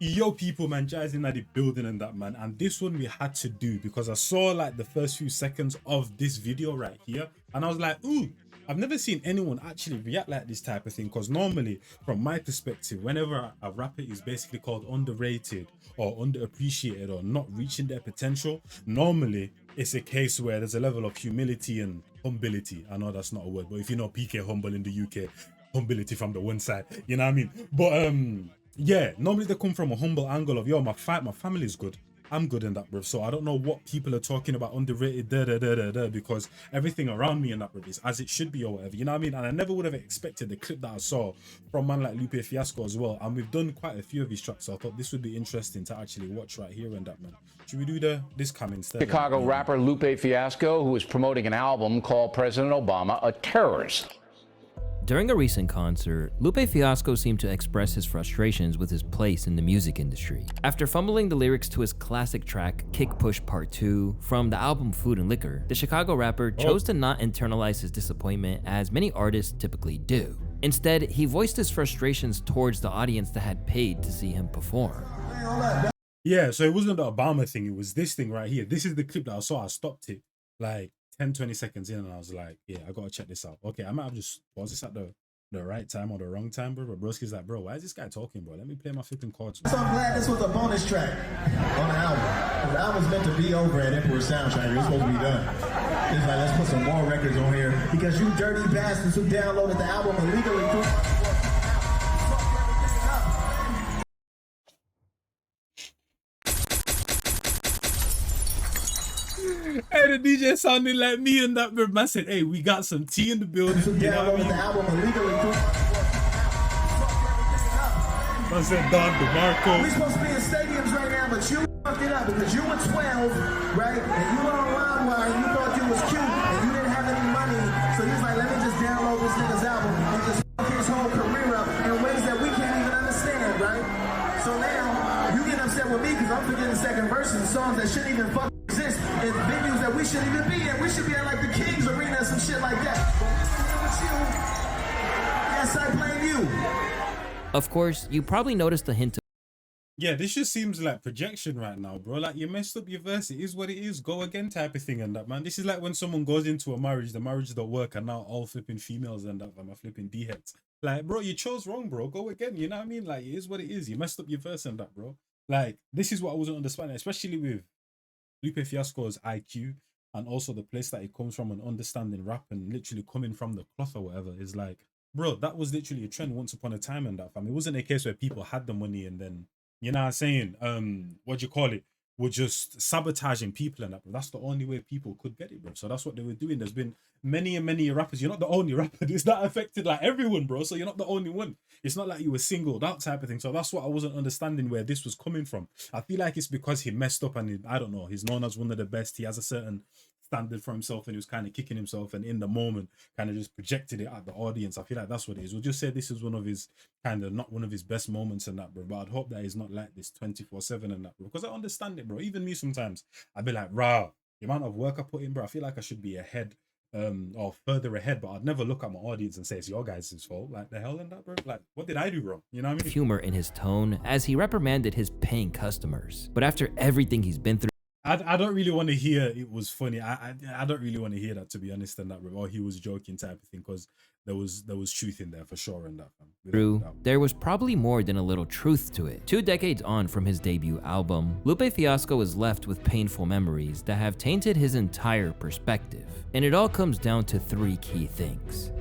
Yo, people, man, Njies in the building and that, man. And this one we had to do because I saw like the first few seconds of this video right here, and I was like, ooh, I've never seen anyone actually react like this type of thing. Because normally, from my perspective, whenever a rapper is basically called underrated or underappreciated or not reaching their potential, normally it's a case where there's a level of humility and humility. I know that's not a word, but if you know PK humble in the UK, humility from the one side, you know what I mean? But yeah, normally they come from a humble angle of, yo, my family is good, I'm good in that, bro. So I don't know what people are talking about underrated because everything around me in that, bro, is as it should be or whatever, you know what I mean? And I never would have expected the clip that I saw from man like Lupe Fiasco as well, and we've done quite a few of his tracks, so I thought this would be interesting to actually watch right here and that, man. Should we do this cam instead? Chicago rapper Lupe Fiasco, who is promoting an album called President Obama a Terrorist. During a recent concert, Lupe Fiasco seemed to express his frustrations with his place in the music industry. After fumbling the lyrics to his classic track, Kick Push Part 2, from the album Food and Liquor, the Chicago rapper chose to not internalize his disappointment as many artists typically do. Instead, he voiced his frustrations towards the audience that had paid to see him perform. Yeah, so it wasn't the Obama thing, it was this thing right here. This is the clip that I saw. I stopped it like 10-20 seconds in and I was like, yeah, I gotta check this out. Okay, I might have just paused this at the right time or the wrong time, bro. But broski's like, bro, why is this guy talking, bro? Let me play my flipping chords. So I'm glad this was a bonus track on the album. The album's meant to be over at Emperor Soundtrack. It was supposed to be done. It's like, let's put some more records on here because you dirty bastards who downloaded the album illegally through. Hey, the DJ sounded like me and that, bro. Man said, hey, we got some tea in the building. You know what I mean? The album illegally through. Man said, Don DeMarco. We're supposed to be in stadiums right now, but you fucked it up because you were 12, right? And you were on LimeWire and you thought you was cute and you didn't have any money. So he was like, let me just download this nigga's album and just fuck his whole career up in ways that we can't even understand, right? So now, you get upset with me because I'm forgetting the second verse and songs that shouldn't even fuck exist in venues that we shouldn't even be in. We should be at like the Kings Arena or some shit like that. But with you, yes, I blame you. Of course, you probably noticed a hint of Yeah, this just seems like projection right now, bro. Like, you messed up your verse. It is what it is. Go again type of thing and that, man. This is like when someone goes into a marriage, the marriage don't work, and now all flipping females and that, I'm flipping D-heads. Like, bro, you chose wrong, bro. Go again. You know what I mean? Like, it is what it is. You messed up your verse and that, bro. Like, this is what I wasn't understanding, especially with Lupe Fiasco's IQ and also the place that he comes from and understanding rap and literally coming from the cloth or whatever. Is like, bro, that was literally a trend once upon a time and that, fam. It wasn't a case where people had the money and then, you know what I'm saying, what do you call it, were just sabotaging people and that, bro. That's the only way people could get it, bro. So that's what they were doing. There's been many and many rappers. You're not the only rapper. It's not affected like everyone, bro. So you're not the only one. It's not like you were singled out type of thing. So that's what I wasn't understanding where this was coming from. I feel like it's because he messed up and I don't know, he's known as one of the best. He has a certain standard for himself and he was kind of kicking himself and in the moment kind of just projected it at the audience. I feel like that's what it is. We'll just say this is one of his kind of not one of his best moments and that, bro. But I'd hope that he's not like this 24/7 and that, bro. Because I understand it, bro. Even me sometimes I'd be like, rah, the amount of work I put in, bro, I feel like I should be ahead or further ahead, but I'd never look at my audience and say it's your guys' fault. Like, the hell in that, bro? Like, what did I do wrong? You know what I mean? humor in his tone as he reprimanded his paying customers. But after everything he's been through, I don't really want to hear it was funny. I don't really want to hear that, to be honest, and that, or he was joking type of thing, because there was truth in there for sure in that, fam. There was probably more than a little truth to it. 2 decades on from his debut album, Lupe Fiasco is left with painful memories that have tainted his entire perspective. And it all comes down to 3 key things.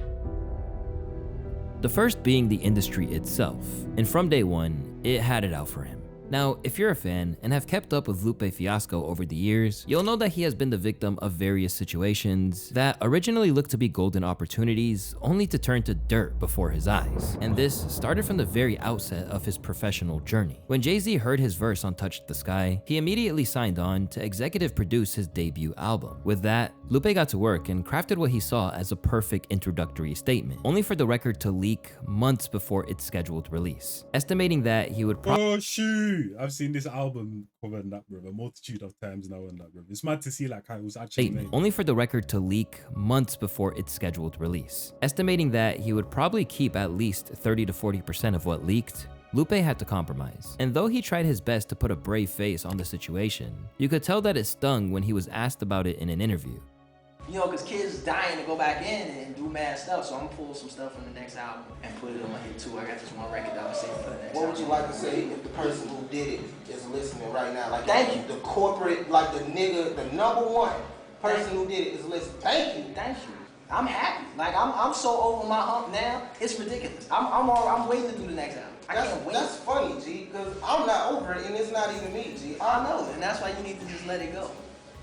The first being the industry itself, and from day one, it had it out for him. Now, if you're a fan and have kept up with Lupe Fiasco over the years, you'll know that he has been the victim of various situations that originally looked to be golden opportunities, only to turn to dirt before his eyes. And this started from the very outset of his professional journey. When Jay-Z heard his verse on Touch the Sky, he immediately signed on to executive produce his debut album. With that, Lupe got to work and crafted what he saw as a perfect introductory statement, only for the record to leak months before its scheduled release, estimating that he would Oh shoot, I've seen this album cover and that, bro, a multitude of times now and that, bro. It's mad to see like how it was actually made. Only for the record to leak months before its scheduled release, estimating that he would probably keep at least 30 to 40% of what leaked Lupe had to compromise. And though he tried his best to put a brave face on the situation, you could tell that it stung when he was asked about it in an interview. You know, because kids dying to go back in and do mad stuff, so I'm gonna pull some stuff from the next album and put it on my hit too. I got this one record that I'm saving for the next album. What would you like to say if the person who did it is listening right now? Like, thank you. The corporate, like the nigga, the number one person who did it is listening. Thank you. Thank you. I'm happy. Like, I'm so over my hump now, it's ridiculous. I'm waiting to do the next album. I can't wait. That's funny, G, because I'm not over it and it's not even me, G. I know, and that's why you need to just let it go.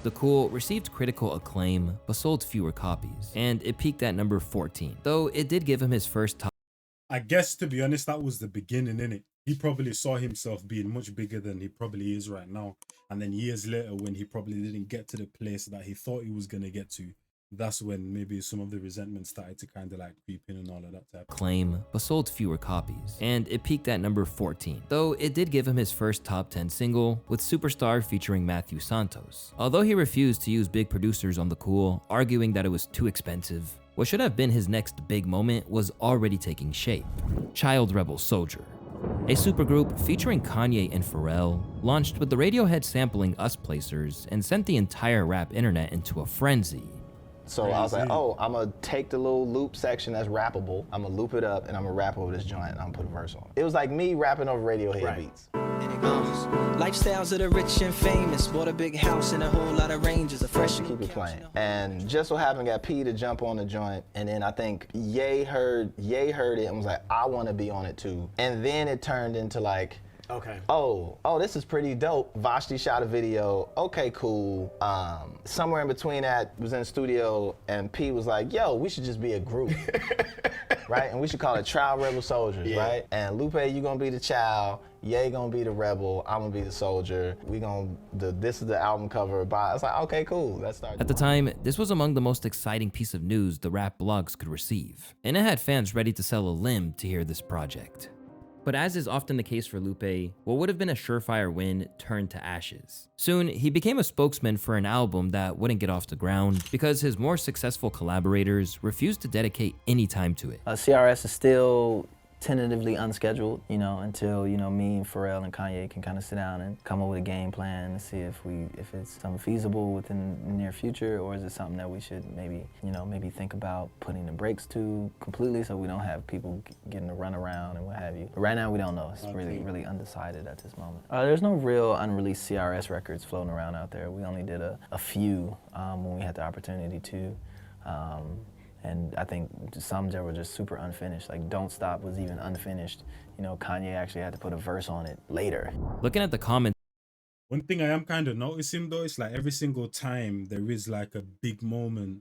The Cool received critical acclaim, but sold fewer copies, and it peaked at number 14, though it did give him his first top. I guess, to be honest, that was the beginning, innit? He probably saw himself being much bigger than he probably is right now. And then years later, when he probably didn't get to the place that he thought he was going to get to, that's when maybe some of the resentment started to kind of like creep in and all of that type. Acclaim, but sold fewer copies, and it peaked at number 14, though it did give him his first top 10 single with Superstar featuring Matthew Santos. Although he refused to use big producers on The Cool, arguing that it was too expensive, what should have been his next big moment was already taking shape. Child Rebel Soldier, a supergroup featuring Kanye and Pharrell, launched with the Radiohead sampling Us Placers and sent the entire rap internet into a frenzy. So I was like, oh, I'm gonna take the little loop section that's rappable, I'm gonna loop it up, and I'm gonna rap over this joint, and I'm gonna put a verse on it. It was like me rapping over Radiohead beats. And it goes. Lifestyles of the rich and famous, bought a big house and a whole lot of ranges, a fresh Keep it playing. And just so happened got P to jump on the joint, and then I think Ye heard it and was like, I wanna be on it too. And then it turned into like, okay. Oh, this is pretty dope. Vashti shot a video. Okay, cool. Somewhere in between that was in the studio, and P was like, yo, we should just be a group. Right? And we should call it Child Rebel Soldiers, right? And Lupe, you gonna be the child. Ye gonna be the rebel. I'm gonna be the soldier. This is the album cover. I was like, okay, cool. Let's start. At the time, this was among the most exciting piece of news the rap blogs could receive, and it had fans ready to sell a limb to hear this project. But as is often the case for Lupe, what would have been a surefire win turned to ashes. Soon, he became a spokesman for an album that wouldn't get off the ground because his more successful collaborators refused to dedicate any time to it. CRS is still tentatively unscheduled, until, me and Pharrell and Kanye can kind of sit down and come up with a game plan and see if it's something feasible within the near future, or is it something that we should maybe think about putting the brakes to completely so we don't have people getting to run around and what have you. But right now we don't know. It's really undecided at this moment. There's no real unreleased CRS records floating around out there. We only did a few when we had the opportunity to. And I think some that were just super unfinished. Like Don't Stop was even unfinished. Kanye actually had to put a verse on it later. Looking at the comments, one thing I am kind of noticing though, it's like every single time there is like a big moment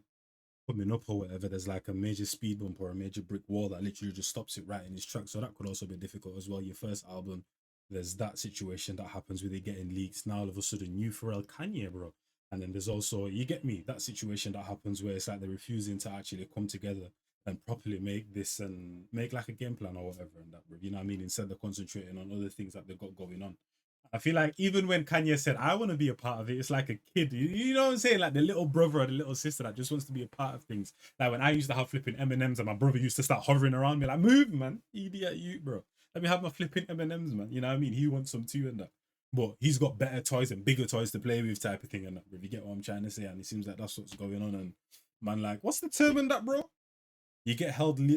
coming up or whatever, there's like a major speed bump or a major brick wall that literally just stops it right in his track. So that could also be difficult as well. Your first album, there's that situation that happens with it getting leaked. Now all of a sudden, new Pharrell Kanye, bro. And then there's also, you get me, that situation that happens where it's like they're refusing to actually come together and properly make this and make like a game plan or whatever and that, you know what I mean? Instead of concentrating on other things that they've got going on. I feel like even when Kanye said, I want to be a part of it, it's like a kid, you know what I'm saying? Like the little brother or the little sister that just wants to be a part of things. Like when I used to have flipping M&Ms and my brother used to start hovering around me like, move, man, idiot, you, bro. Let me have my flipping M&Ms, man. You know what I mean? He wants some too and that. But he's got better toys and bigger toys to play with type of thing and that, bro. You get what I'm trying to say? And it seems like that's what's going on. And man, like, what's the term in that, bro? You get holding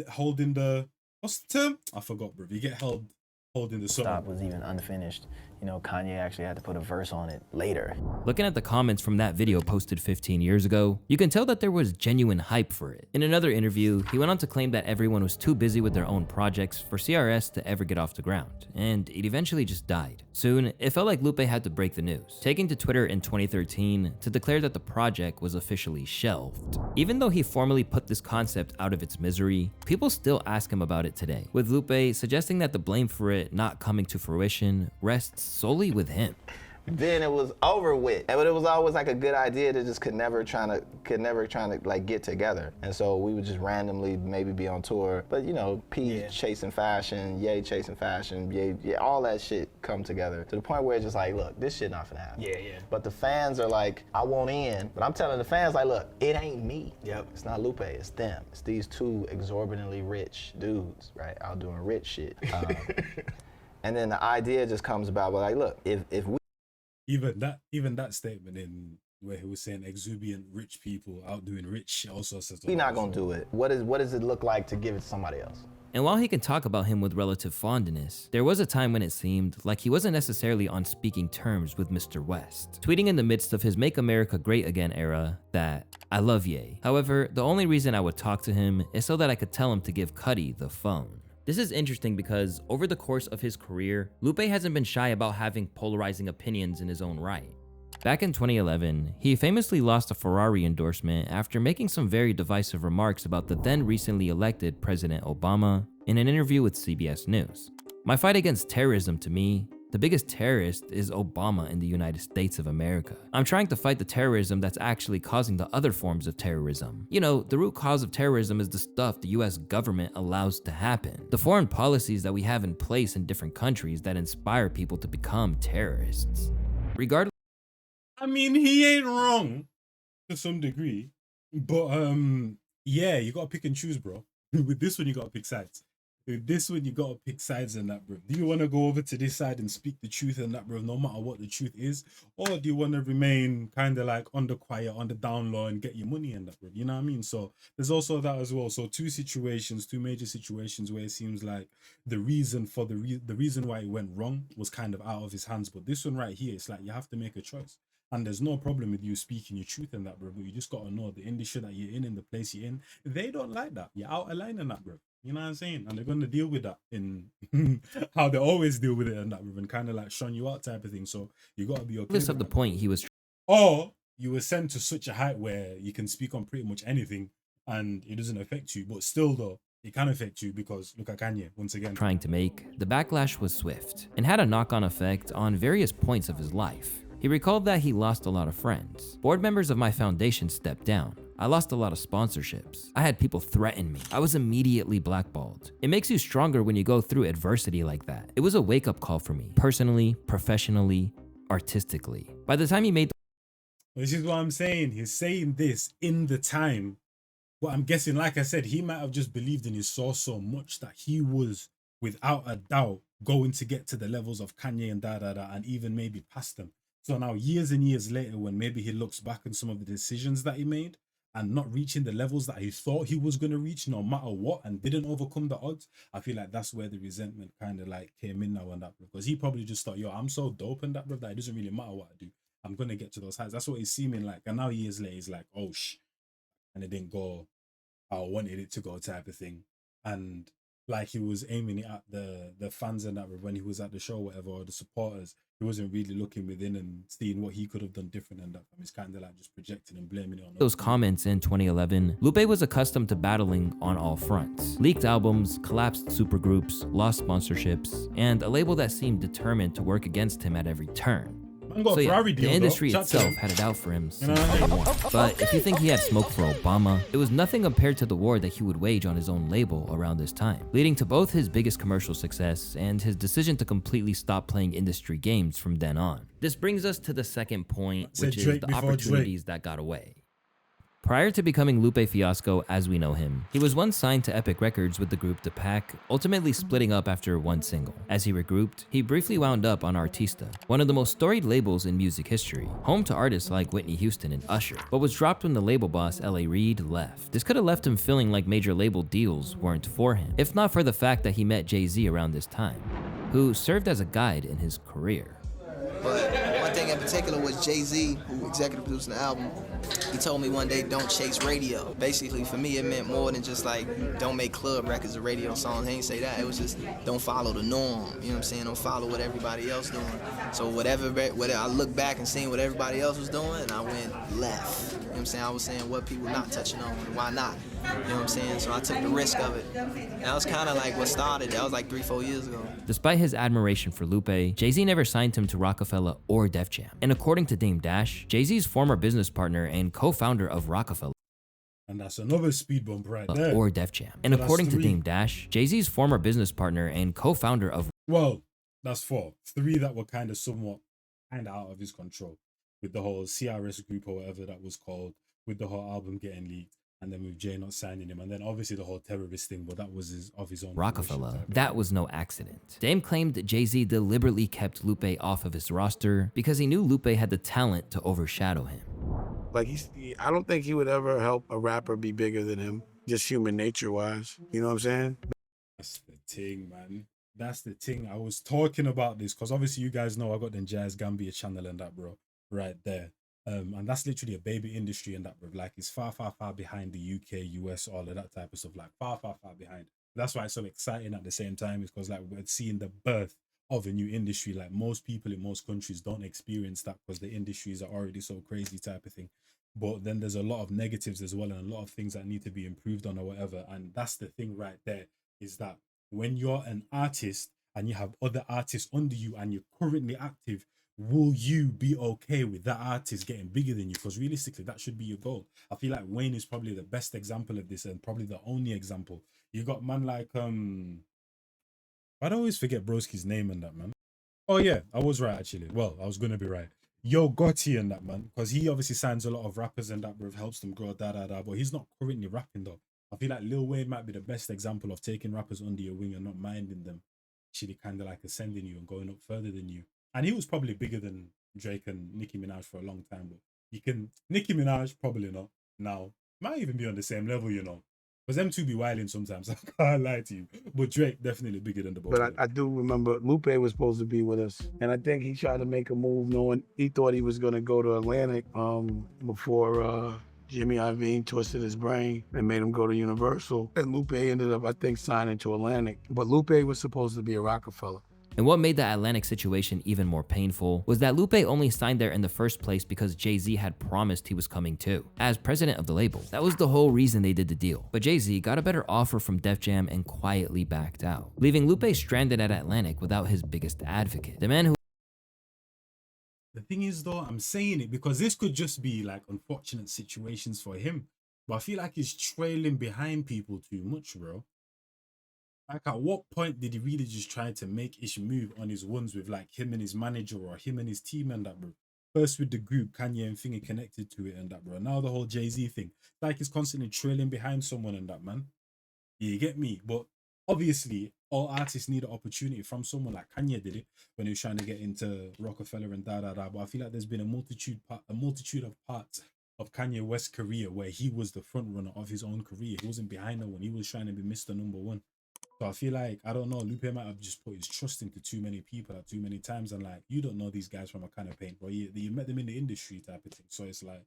the, what's the term? I forgot, bro. You get holding the song. Stop was even unfinished. Kanye actually had to put a verse on it later. Looking at the comments from that video posted 15 years ago, you can tell that there was genuine hype for it. In another interview, he went on to claim that everyone was too busy with their own projects for CRS to ever get off the ground, and it eventually just died. Soon, it felt like Lupe had to break the news, taking to Twitter in 2013 to declare that the project was officially shelved. Even though he formally put this concept out of its misery, people still ask him about it today, with Lupe suggesting that the blame for it not coming to fruition rests solely with him. Then it was over with. But it was always like a good idea to just could never trying to like get together. And so we would just randomly maybe be on tour. But P chasing fashion, Ye chasing fashion, Ye, all that shit come together to the point where it's just like, look, this shit not finna happen. Yeah. But the fans are like, I want in. But I'm telling the fans like, look, it ain't me. Yep. It's not Lupe, it's them. It's these two exorbitantly rich dudes, right? Out doing rich shit. And then the idea just comes about, well, like, look, if we Even that statement in where he was saying exuberant rich people outdoing rich also says we're not gonna do it, what does it look like to give it to somebody else? And while he can talk about him with relative fondness, there was a time when it seemed like he wasn't necessarily on speaking terms with Mr. West, tweeting in the midst of his Make America Great Again era that, "I love Ye. However, the only reason I would talk to him is so that I could tell him to give Cuddy the phone." This is interesting because over the course of his career, Lupe hasn't been shy about having polarizing opinions in his own right. Back in 2011, he famously lost a Ferrari endorsement after making some very divisive remarks about the then recently elected President Obama in an interview with CBS News. "My fight against terrorism, to me, the biggest terrorist is Obama in the United States of America. I'm trying to fight the terrorism that's actually causing the other forms of terrorism. You know, the root cause of terrorism is the stuff the US government allows to happen. The foreign policies that we have in place in different countries that inspire people to become terrorists." Regardless, I mean, he ain't wrong to some degree, but yeah, you gotta pick and choose, bro. With this one, you gotta pick sides. With this one, you gotta pick sides and that, bro. Do you want to go over to this side and speak the truth and that, bro, no matter what the truth is, or do you want to remain kind of like on the quiet, on the down low, and get your money and that, bro? You know what I mean? So there's also that as well. So two major situations where it seems like the reason for the reason why it went wrong was kind of out of his hands. But this one right here, it's like you have to make a choice. And there's no problem with you speaking your truth in that, bro. But you just gotta know the industry that you're in the place you're in, they don't like that. You're out of line in that, bro. You know what I'm saying? And they're gonna deal with that in how they always deal with it and that, bro, and kind of like shun you out type of thing. So you gotta be okay. regardless of the point he was Or you were sent to such a height where you can speak on pretty much anything and it doesn't affect you. But still though, it can affect you because look at Kanye once again. trying to make, the backlash was swift and had a knock-on effect on various points of his life. He recalled that he lost a lot of friends. "Board members of my foundation stepped down. I lost a lot of sponsorships. I had people threaten me. I was immediately blackballed. It makes you stronger when you go through adversity like that. It was a wake-up call for me, personally, professionally, artistically." By the time he made This is what I'm saying. He's saying this in the time. But I'm guessing, like I said, he might have just believed in his source so much that he was, without a doubt, going to get to the levels of Kanye and and even maybe past them. So now, years and years later, when maybe he looks back on some of the decisions that he made and not reaching the levels that he thought he was going to reach, no matter what, and didn't overcome the odds, I feel like that's where the resentment kind of like came in now and that, because he probably just thought, yo, I'm so dope and that, bro, that it doesn't really matter what I do. I'm going to get to those heights. That's what he's seeming like. And now years later, he's like, oh, and it didn't go how I wanted it to go type of thing. And like he was aiming it at the fans and that when he was at the show, whatever, or the supporters, he wasn't really looking within and seeing what he could have done different and that. He's kind of like just projecting and blaming it on those comments in 2011, Lupe was accustomed to battling on all fronts. Leaked albums, collapsed supergroups, lost sponsorships, and a label that seemed determined to work against him at every turn. So yeah, the industry itself had it out for him since day one. But if you think he had smoke for Obama, it was nothing compared to the war that he would wage on his own label around this time, leading to both his biggest commercial success and his decision to completely stop playing industry games from then on. This brings us to the second point, which is the opportunities that got away. Prior to becoming Lupe Fiasco as we know him, he was once signed to Epic Records with the group The Pack, ultimately splitting up after one single. As he regrouped, he briefly wound up on Artista, one of the most storied labels in music history, home to artists like Whitney Houston and Usher, but was dropped when the label boss L.A. Reid left. This could have left him feeling like major label deals weren't for him, if not for the fact that he met Jay-Z around this time, who served as a guide in his career. But one thing in particular was Jay-Z, who executive produced the album. He told me one day, don't chase radio. Basically, for me, it meant more than just like, don't make club records or radio songs. He didn't say that. It was just, don't follow the norm. You know what I'm saying? Don't follow what everybody else doing. So whatever I look back and seeing what everybody else was doing, and I went left. You know what I'm saying? I was saying what people not touching on and why not. You know what I'm saying? So I took the risk of it. And that was kind of like what started. That was like 3-4 years ago. Despite his admiration for Lupe, Jay-Z never signed him to Rockefeller or Def Jam. And according to Dame Dash, Jay-Z's former business partner and co-founder of Rockefeller, and that's another speed bump right there, or Def Jam. And so according to Dame Dash, Jay-Z's former business partner and co-founder of, well, that's 4. 3 that were kind of somewhat out of his control, with the whole CRS group or whatever that was called, with the whole album getting leaked, and then with Jay not signing him, and then obviously the whole terrorist thing, but that was of his own Rockefeller, that was no accident. Dame claimed that Jay-Z deliberately kept Lupe off of his roster because he knew Lupe had the talent to overshadow him. Like I don't think he would ever help a rapper be bigger than him, just human nature wise. You know what I'm saying? That's the thing, man. That's the thing. I was talking about this because obviously you guys know I got the Njies Gambia channel and that, bro, right there. And that's literally a baby industry and that, bro. Like, it's far, far, far behind the UK, US, all of that type of stuff. Like, far, far, far behind. That's why it's so exciting at the same time, is because, like, we're seeing the birth of a new industry. Like, most people in most countries don't experience that because the industries are already so crazy type of thing. But then there's a lot of negatives as well, and a lot of things that need to be improved on or whatever. And that's the thing right there, is that when you're an artist and you have other artists under you and you're currently active, will you be okay with that artist getting bigger than you? Because realistically, that should be your goal. I feel like Wayne is probably the best example of this, and probably the only example. You got man like I'd always forget Broski's name and that, man. Oh yeah, I was right actually. Well, I was gonna be right. Yo Gotti and that, man, because he obviously signs a lot of rappers and that, bro, helps them grow, but he's not currently rapping though. I feel like Lil Wayne might be the best example of taking rappers under your wing and not minding them, actually kind of like ascending you and going up further than you. And he was probably bigger than Drake and Nicki Minaj for a long time, but Nicki Minaj probably not now. Might even be on the same level, you know. Because them two be wilding sometimes, I can't lie to you. But Drake definitely bigger than the both. But I do remember Lupe was supposed to be with us. And I think he tried to make a move knowing he thought he was going to go to Atlantic before Jimmy Iovine twisted his brain and made him go to Universal. And Lupe ended up, I think, signing to Atlantic. But Lupe was supposed to be a Rockefeller. And what made the Atlantic situation even more painful was that Lupe only signed there in the first place because Jay-Z had promised he was coming too, as president of the label. That was the whole reason they did the deal. But Jay-Z got a better offer from Def Jam and quietly backed out, leaving Lupe stranded at Atlantic without his biggest advocate, the man who... The thing is though, I'm saying it because this could just be like unfortunate situations for him. But I feel like he's trailing behind people too much, bro. Like, at what point did he really just try to make ish move on his ones with like him and his manager or him and his team and that, bro? First with the group, Kanye and Finger connected to it and that, bro. Now the whole Jay-Z thing. Like, he's constantly trailing behind someone and that, man. Yeah, you get me? But obviously, all artists need an opportunity from someone. Like Kanye did it when he was trying to get into Rockefeller and da. But I feel like there's been a multitude of parts of Kanye West's career where he was the front runner of his own career. He wasn't behind no one. He was trying to be Mr. Number One. So I feel like, I don't know, Lupe might have just put his trust into too many people at too many times, and like, you don't know these guys from a kind of paint, bro. You met them in the industry type of thing. So it's like,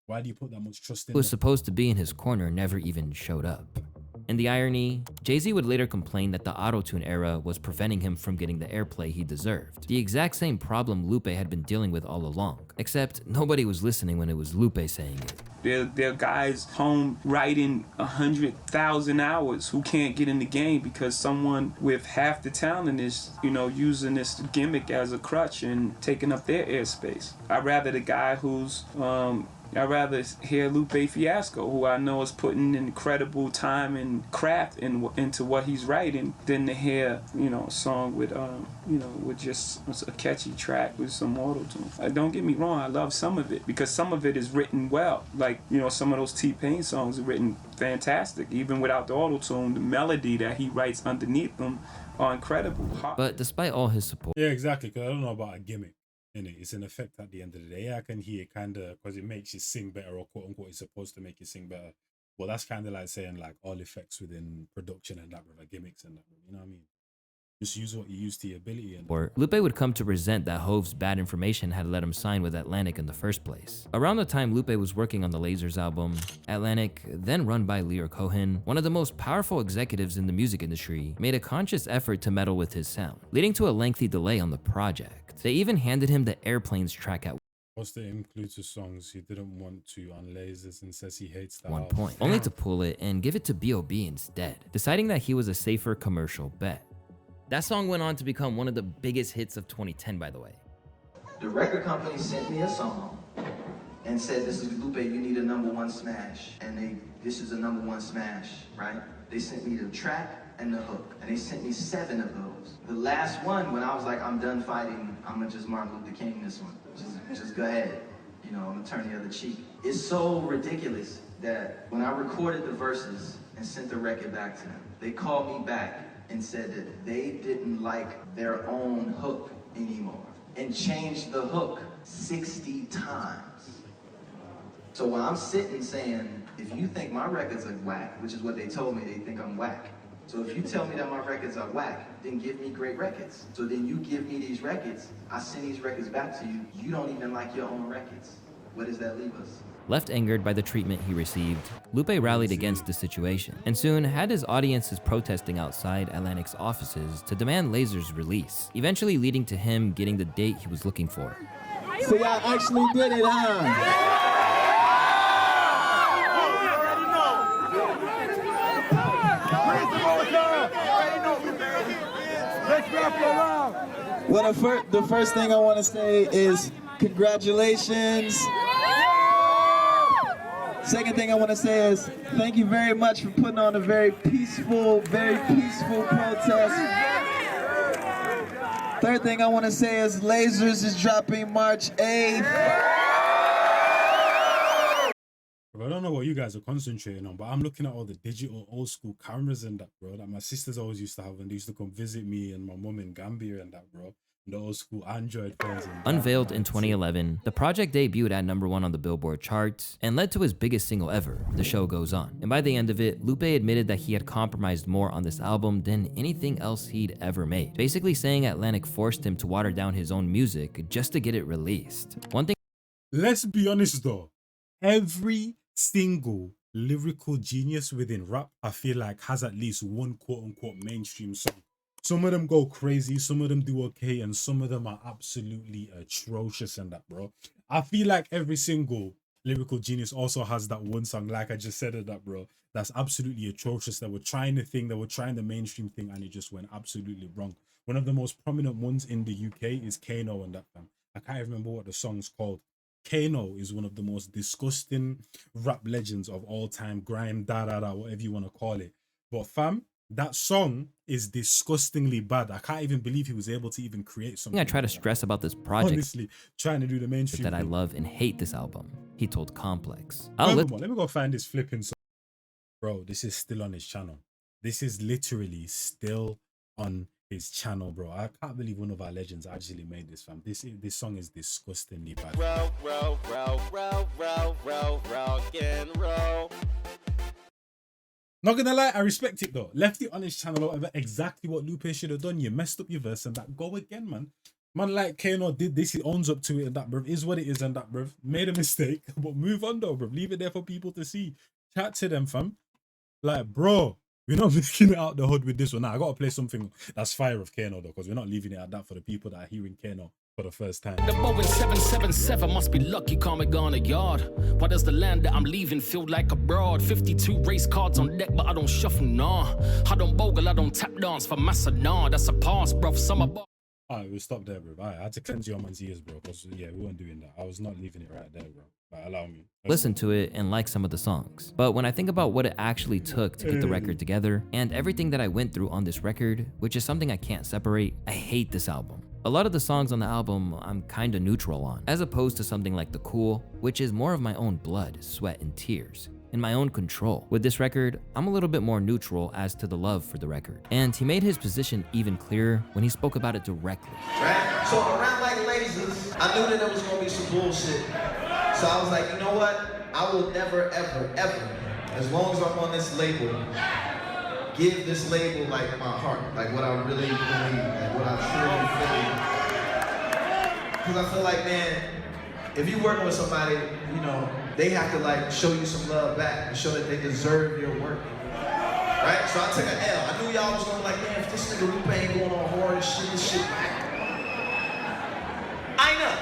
why do you put that much trust in who was them? supposed to be in his corner never even showed up. And the irony, Jay-Z would later complain that the auto-tune era was preventing him from getting the airplay he deserved. The exact same problem Lupe had been dealing with all along, except nobody was listening when it was Lupe saying it. There are guys home writing 100,000 hours who can't get in the game because someone with half the talent is, using this gimmick as a crutch and taking up their airspace. I'd rather the guy who's I'd rather hear Lupe Fiasco, who I know is putting incredible time and craft into what he's writing, than to hear, a song with, with just a catchy track with some auto-tune. Don't get me wrong, I love some of it because some of it is written well. Like, some of those T-Pain songs are written fantastic. Even without the auto-tune, the melody that he writes underneath them are incredible. But despite all his support... Yeah, exactly, because I don't know about a gimmick. It's an effect at the end of the day. Yeah, I can hear kind of, because it makes you sing better, or quote unquote, it's supposed to make you sing better. Well, that's kind of like saying like all effects within production and that, with gimmicks and that, you know what I mean? Just use what you use to your ability. And Lupe would come to resent that Hove's bad information had let him sign with Atlantic in the first place. Around the time Lupe was working on the Lasers album, Atlantic, then run by Lyor Cohen, one of the most powerful executives in the music industry, made a conscious effort to meddle with his sound, leading to a lengthy delay on the project. They even handed him the Airplanes track at what's the include to songs he didn't want to on Lasers and says he hates that one album. point, only to pull it and give it to B.O.B. instead, deciding that he was a safer commercial bet. That song went on to become one of the biggest hits of 2010, by the way. The record company sent me a song and said, this is Lupe, you need a #1 smash. And this is a #1 smash, right? They sent me the track and the hook, and they sent me 7 of those. The last one, when I was like, I'm done fighting, I'm gonna just Martin Luther King this one. Just go ahead. you know, I'm gonna turn the other cheek. It's so ridiculous that when I recorded the verses and sent the record back to them, they called me back and said that they didn't like their own hook anymore and changed the hook 60 times. So while I'm sitting saying, if you think my records are whack, which is what they told me, they think I'm whack. So if you tell me that my records are whack, then give me great records. So then you give me these records, I send these records back to you, you don't even like your own records. Where does that leave us? Left angered by the treatment he received, Lupe rallied against the situation and soon had his audiences protesting outside Atlantic's offices to demand Lasers' release, eventually leading to him getting the date he was looking for. So y'all actually did it, huh? Well, the first thing I want to say is congratulations. Second thing I want to say is thank you very much for putting on a very peaceful protest. Third thing I want to say is Lasers is dropping March 8th. Bro, I don't know what you guys are concentrating on, but I'm looking at all the digital old school cameras and that, bro, that my sisters always used to have when they used to come visit me and my mum in Gambia and that, bro. And the old school Android phones. Unveiled in 2011, the project debuted at #1 on the Billboard charts and led to his biggest single ever, The Show Goes On. And by the end of it, Lupe admitted that he had compromised more on this album than anything else he'd ever made, basically saying Atlantic forced him to water down his own music just to get it released. One thing. Let's be honest though, every single lyrical genius within rap, I feel like, has at least one quote-unquote mainstream song. Some of them go crazy, some of them do okay, and some of them are absolutely atrocious and that, bro. I feel like every single lyrical genius also has that one song, like I just said it, that, bro, that's absolutely atrocious. They were trying the thing, they were trying the mainstream thing, and it just went absolutely wrong. One of the most prominent ones in the UK is Kano and that, fam. I can't remember what the song's called. Kano is one of the most disgusting rap legends of all time, grime, whatever you want to call it. But fam, that song is disgustingly bad. I can't even believe he was able to even create something. I try to stress about this project. Honestly, trying to do the mainstream that thing. I love and hate this album. He told Complex. Let me go find this flipping song. Bro, this is still on his channel. This is literally still on his channel, bro. I can't believe one of our legends actually made this, fam. This song is disgustingly bad. Row, and roll. Not gonna lie, I respect it though. Left it on his channel or whatever, exactly what Lupe should have done. You messed up your verse and that, go again, man. Man like Kano did this, he owns up to it and that, bruv. Is what it is and that, bruv. Made a mistake, but move on though, bruv. Leave it there for people to see. Chat to them, fam. Like, bro, we're not making it out the hood with this one. Now, I gotta play something that's fire of Kano though, because we're not leaving it at that for the people that are hearing Kano for the first time. The Boeing 777 must be lucky, can't go on a yard. Why does the land that I'm leaving feel like abroad? 52 race cards on deck, but I don't shuffle, nah. I don't bogle, I don't tap dance for massa, nah. That's a pass, bruv. Summer. Alright, we'll stop there, bro. I had to cleanse your man's ears, bro, because yeah, we weren't doing that. I was not leaving it right there, bro. But allow me. Listen to it and like some of the songs. But when I think about what it actually took to get the record together and everything that I went through on this record, which is something I can't separate, I hate this album. A lot of the songs on the album I'm kinda neutral on, as opposed to something like The Cool, which is more of my own blood, sweat, and tears, in my own control. With this record, I'm a little bit more neutral as to the love for the record. And he made his position even clearer when he spoke about it directly. Right? So around like Lasers, I knew that there was gonna be some bullshit. So I was like, you know what? I will never, ever, ever, as long as I'm on this label, give this label like my heart, like what I really believe, like what I truly feel. Because I feel like, man, if you're working with somebody, you know, they have to like show you some love back and show that they deserve your work. Right? So I took an L. I knew y'all was gonna be like, man, if this nigga Lupe ain't going on hard and shit, this shit back. I know.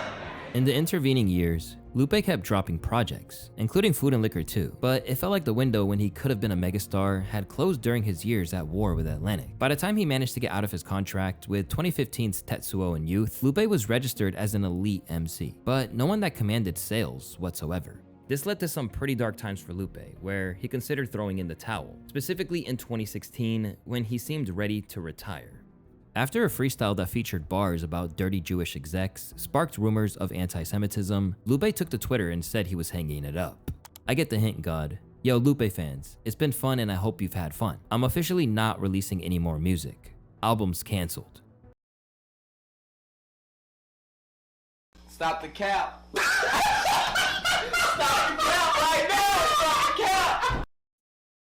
In the intervening years, Lupe kept dropping projects, including Food and Liquor too, but it felt like the window when he could have been a megastar had closed during his years at war with Atlantic. By the time he managed to get out of his contract with 2015's Tetsuo and Youth, Lupe was registered as an elite MC, but no one that commanded sales whatsoever. This led to some pretty dark times for Lupe, where he considered throwing in the towel, specifically in 2016 when he seemed ready to retire. After a freestyle that featured bars about dirty Jewish execs sparked rumors of anti-Semitism, Lupe took to Twitter and said he was hanging it up. I get the hint, God. Yo, Lupe fans, it's been fun and I hope you've had fun. I'm officially not releasing any more music. Album's canceled. Stop the cap. Stop the cap right now. Stop the cap.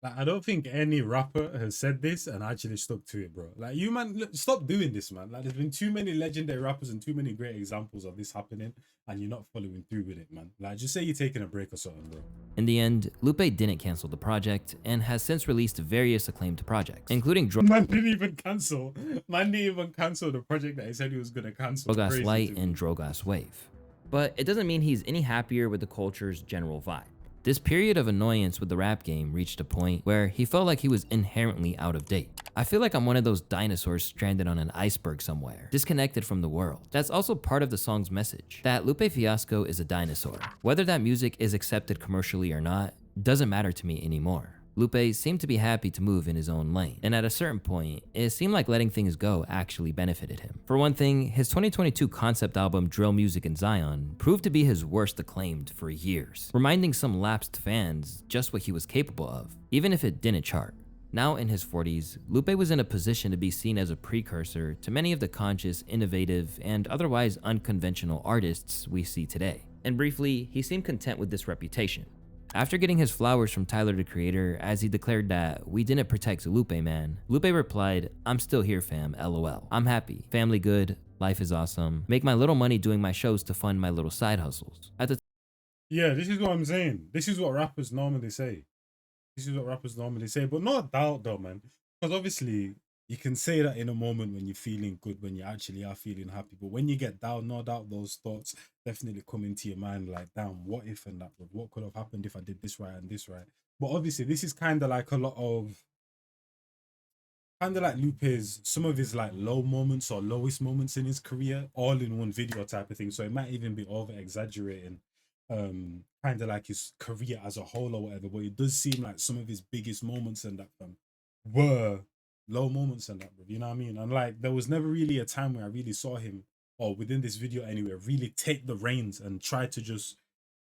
Like, I don't think any rapper has said this and actually stuck to it, bro. Like, you, man, look, stop doing this, man. Like, there's been too many legendary rappers and too many great examples of this happening, and you're not following through with it, man. Like, just say you're taking a break or something, bro. In the end, Lupe didn't cancel the project and has since released various acclaimed projects, including Man didn't even cancel. Man didn't even cancel the project that he said he was gonna cancel. Drogas Crazy Light to me. and Drogas Wave. But it doesn't mean he's any happier with the culture's general vibe. This period of annoyance with the rap game reached a point where he felt like he was inherently out of date. I feel like I'm one of those dinosaurs stranded on an iceberg somewhere, disconnected from the world. That's also part of the song's message, that Lupe Fiasco is a dinosaur. Whether that music is accepted commercially or not, doesn't matter to me anymore. Lupe seemed to be happy to move in his own lane, and at a certain point, it seemed like letting things go actually benefited him. For one thing, his 2022 concept album Drill Music in Zion proved to be his worst acclaimed for years, reminding some lapsed fans just what he was capable of, even if it didn't chart. Now in his 40s, Lupe was in a position to be seen as a precursor to many of the conscious, innovative, and otherwise unconventional artists we see today. And briefly, he seemed content with this reputation. After getting his flowers from Tyler the Creator as he declared that we didn't protect Lupe, man, Lupe replied, "I'm still here, fam, LOL. I'm happy, family good, life is awesome, make my little money doing my shows to fund my little side hustles." Yeah, this is what I'm saying. This is what rappers normally say. But no doubt though, man. Because obviously, you can say that in a moment when you're feeling good, when you actually are feeling happy. But when you get down, no doubt those thoughts definitely come into your mind like, damn, what if and that? What could have happened if I did this right and this right? But obviously, this is kind of like a lot of, kind of like Lupe's, some of his like low moments or lowest moments in his career, all in one video type of thing. So it might even be over exaggerating kind of like his career as a whole or whatever. But it does seem like some of his biggest moments and that were low moments and that, bro. You know what I mean? And like, there was never really a time where I really saw him, or within this video anyway, really take the reins and try to just,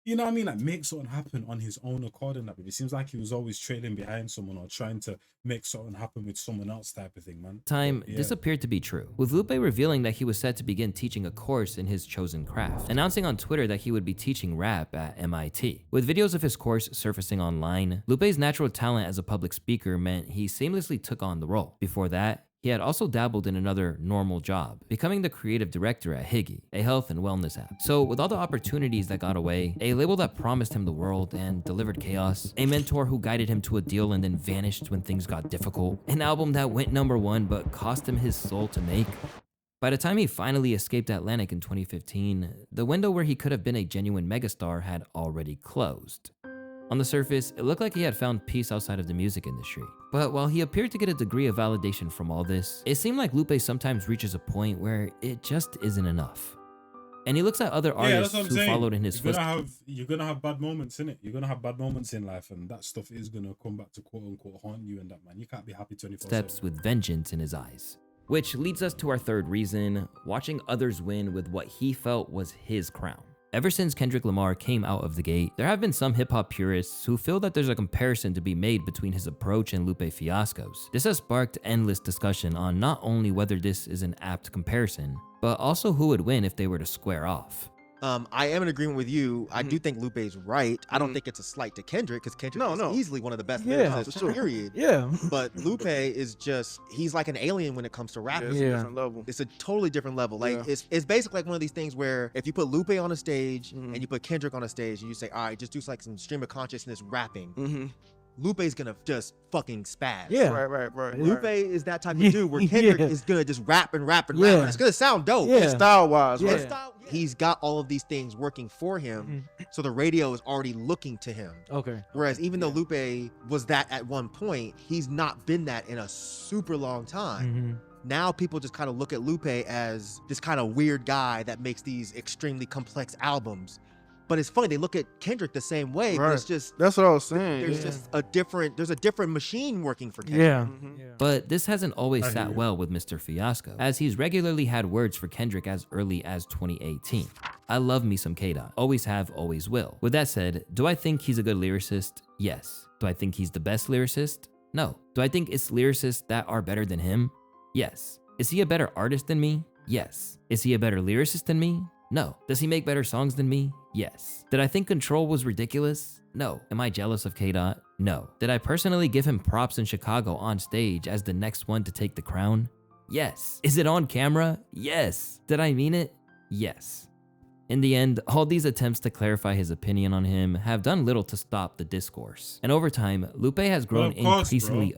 you know what I mean, like make something happen on his own accord and that. But it seems like he was always trailing behind someone or trying to make something happen with someone else type of thing, man. This appeared to be true, with Lupe revealing that he was set to begin teaching a course in his chosen craft, announcing on Twitter that he would be teaching rap at MIT. With videos of his course surfacing online, Lupe's natural talent as a public speaker meant he seamlessly took on the role. Before that, he had also dabbled in another normal job, becoming the creative director at Higgy, a health and wellness app. So with all the opportunities that got away, a label that promised him the world and delivered chaos, a mentor who guided him to a deal and then vanished when things got difficult, an album that went #1 but cost him his soul to make. By the time he finally escaped Atlantic in 2015, the window where he could have been a genuine megastar had already closed. On the surface, it looked like he had found peace outside of the music industry. But while he appeared to get a degree of validation from all this, it seemed like Lupe sometimes reaches a point where it just isn't enough. And he looks at other artists who followed in his footsteps. You're gonna have bad moments in it. You're gonna have bad moments in life, and that stuff is gonna come back to quote unquote haunt you and that, man. You can't be happy 24/7. Steps with vengeance in his eyes. Which leads us to our third reason, watching others win with what he felt was his crown. Ever since Kendrick Lamar came out of the gate, there have been some hip-hop purists who feel that there's a comparison to be made between his approach and Lupe Fiasco's. This has sparked endless discussion on not only whether this is an apt comparison, but also who would win if they were to square off. I am in agreement with you. I do think Lupe's right. I don't think it's a slight to Kendrick, because Kendrick is easily one of the best lyricists, period. Yeah. But Lupe is just, he's like an alien when it comes to rapping. It's a different level. It's a totally different level. Like, it's basically like one of these things where if you put Lupe on a stage and you put Kendrick on a stage and you say, all right, just do like some stream of consciousness rapping. Lupe's gonna just fucking spaz. Yeah. Right. Lupe is that type of dude where Kendrick is gonna just rap and rap and rap. It's gonna sound dope. Yeah. Style-wise, right? He's got all of these things working for him, so the radio is already looking to him. Okay. Whereas even though Lupe was that at one point, he's not been that in a super long time. Now people just kind of look at Lupe as this kind of weird guy that makes these extremely complex albums. But it's funny, they look at Kendrick the same way, but it's just that's what I was saying. There's just a different machine working for Kendrick. But this hasn't always sat well with Mr. Fiasco, as he's regularly had words for Kendrick as early as 2018. I love me some K-Dot. Always have, always will. With that said, do I think he's a good lyricist? Yes. Do I think he's the best lyricist? No. Do I think it's lyricists that are better than him? Yes. Is he a better artist than me? Yes. Is he a better lyricist than me? No. Does he make better songs than me? Yes. Did I think Control was ridiculous? No. Am I jealous of K-Dot? No. Did I personally give him props in Chicago on stage as the next one to take the crown? Yes. Is it on camera? Yes. Did I mean it? Yes. In the end, all these attempts to clarify his opinion on him have done little to stop the discourse. And over time, Lupe has grown increasingly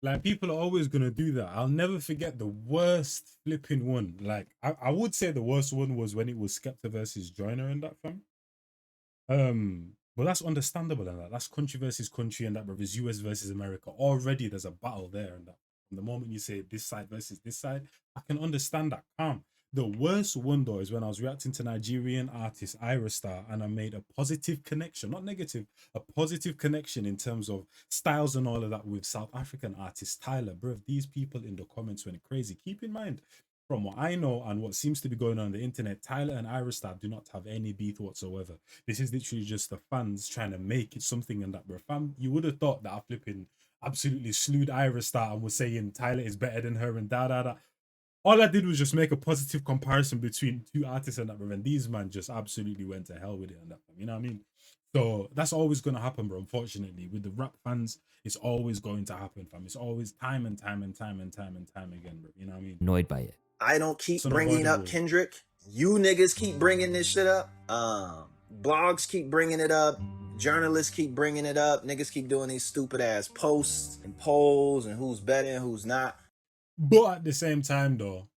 like, people are always gonna do that. I'll never forget the worst flipping one. Like, I would say the worst one was when it was Skepta versus Joyner and that fam. But that's understandable and that's country versus country and that, but it's US versus America. Already there's a battle there and that. From the moment you say this side versus this side, I can understand that. Calm. The worst one though is when I was reacting to Nigerian artist Ira Star and I made a positive connection, not negative, a positive connection in terms of styles and all of that with South African artist Tyler. Bro, these people in the comments went crazy. Keep in mind, from what I know and what seems to be going on the internet, Tyler and Ira Star do not have any beef whatsoever. This is literally just the fans trying to make it something and that, bro. Fam, you would have thought that I flipping absolutely slewed Ira Star and was saying Tyler is better than her and da. All I did was just make a positive comparison between two artists and that, bro. And these man just absolutely went to hell with it and that, you know what I mean? So that's always going to happen, bro. Unfortunately, with the rap fans, it's always going to happen, fam. It's always time and time again, bro. You know what I mean? Annoyed by it. I don't keep bringing up Kendrick. You niggas keep bringing this shit up. Blogs keep bringing it up. Journalists keep bringing it up. Niggas keep doing these stupid ass posts and polls and who's better and who's not. But at the same time, though,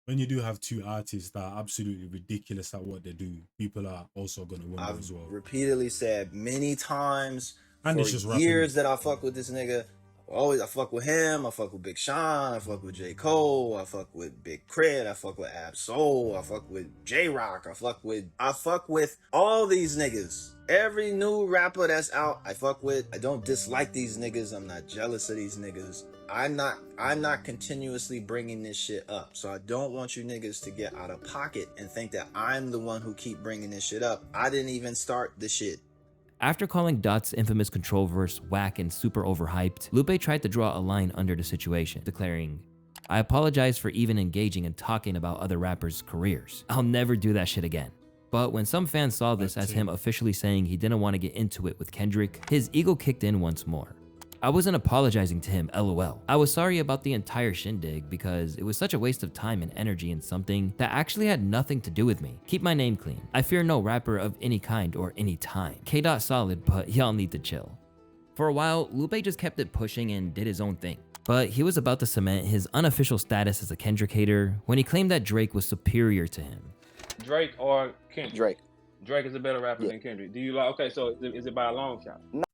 when you do have two artists that are absolutely ridiculous at what they do, people are also going to wonder as well. Repeatedly said many times and for years that I fuck with this nigga. Always, I fuck with him. I fuck with Big Sean. I fuck with J. Cole. I fuck with Big Crit. I fuck with Ab Soul. I fuck with J Rock. I fuck with all these niggas. Every new rapper that's out, I fuck with. I don't dislike these niggas. I'm not jealous of these niggas. I'm not continuously bringing this shit up. So I don't want you niggas to get out of pocket and think that I'm the one who keep bringing this shit up. I didn't even start the shit. After calling Dot's infamous Control verse whack and super overhyped, Lupe tried to draw a line under the situation, declaring, "I apologize for even engaging and talking about other rappers' careers. I'll never do that shit again." But when some fans saw this as him officially saying he didn't want to get into it with Kendrick, his ego kicked in once more. "I wasn't apologizing to him, LOL. I was sorry about the entire shindig because it was such a waste of time and energy in something that actually had nothing to do with me. Keep my name clean. I fear no rapper of any kind or any time. K-Dot solid, but y'all need to chill." For a while, Lupe just kept it pushing and did his own thing. But he was about to cement his unofficial status as a Kendrick hater when he claimed that Drake was superior to him. Drake or Kendrick? Drake. Drake is a better rapper than Kendrick. Do you like? Okay, so is it by a long shot? No.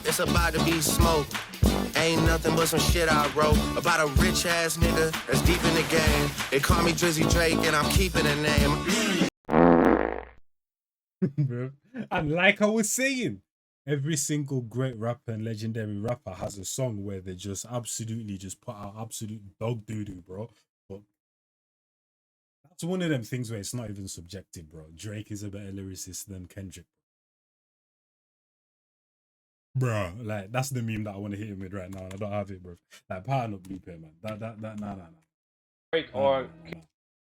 It's about to be smoke. Ain't nothing but some shit I wrote about a rich ass nigga that's deep in the game. They call me Drizzy Drake and I'm keeping the name. Bro, and like I was saying, every single great rapper and legendary rapper has a song where they just absolutely just put out absolute dog doo-doo, bro. But that's one of them things where it's not even subjective, bro. Drake is a better lyricist than Kendrick. Bro, like, that's the meme that I want to hit him with right now, and I don't have it, bro. Like, pattern up Lupe, man. Nah. Drake or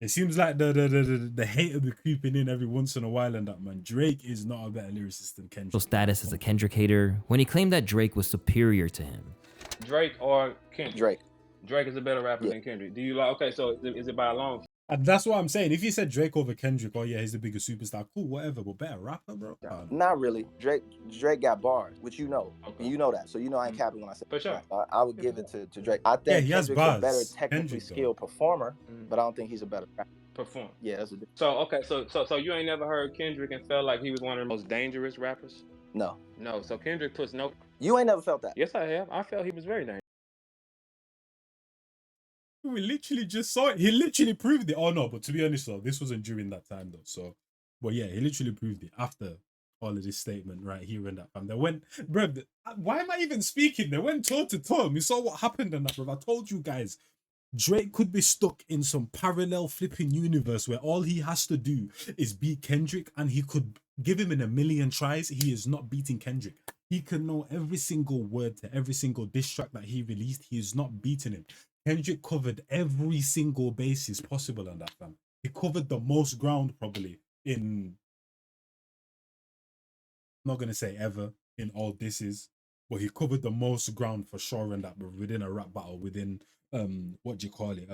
it seems like the hate will be creeping in every once in a while, and that, man. Drake is not a better lyricist than Kendrick. Status as a Kendrick hater when he claimed that Drake was superior to him. Drake or Kendrick? Drake. Drake is a better rapper than Kendrick. Do you like? Okay, so is it by a long shot? And that's what I'm saying. If you said Drake over Kendrick, oh yeah, he's the biggest superstar, cool, whatever, but better rapper, bro. Not really. Drake got bars, which you know. Okay. You know that. So you know I ain't capping when I say for sure. I would give it to Drake. I think he has Kendrick's bars. a better technically skilled performer, but I don't think he's a better rapper. Perform. Yeah, that's a So okay, so you ain't never heard Kendrick and felt like he was one of the most dangerous rappers? No. No. So Kendrick puts no. You ain't never felt that? Yes, I have. I felt he was very dangerous. We literally just saw it. He literally proved it. Oh no, but to be honest though, this wasn't during that time though. So, but yeah, he literally proved it after all of this statement right here and that. And they went, bro. Why am I even speaking? They went toe to toe. We saw what happened in that, bro. I told you guys, Drake could be stuck in some parallel flipping universe where all he has to do is beat Kendrick, and he could give him in a million tries. He is not beating Kendrick. He can know every single word to every single diss track that he released. He is not beating him. Kendrick covered every single basis possible on that, fam. He covered the most ground probably in, I'm not gonna say ever in all disses, but he covered the most ground for sure in that, but within a rap battle, within what do you call it,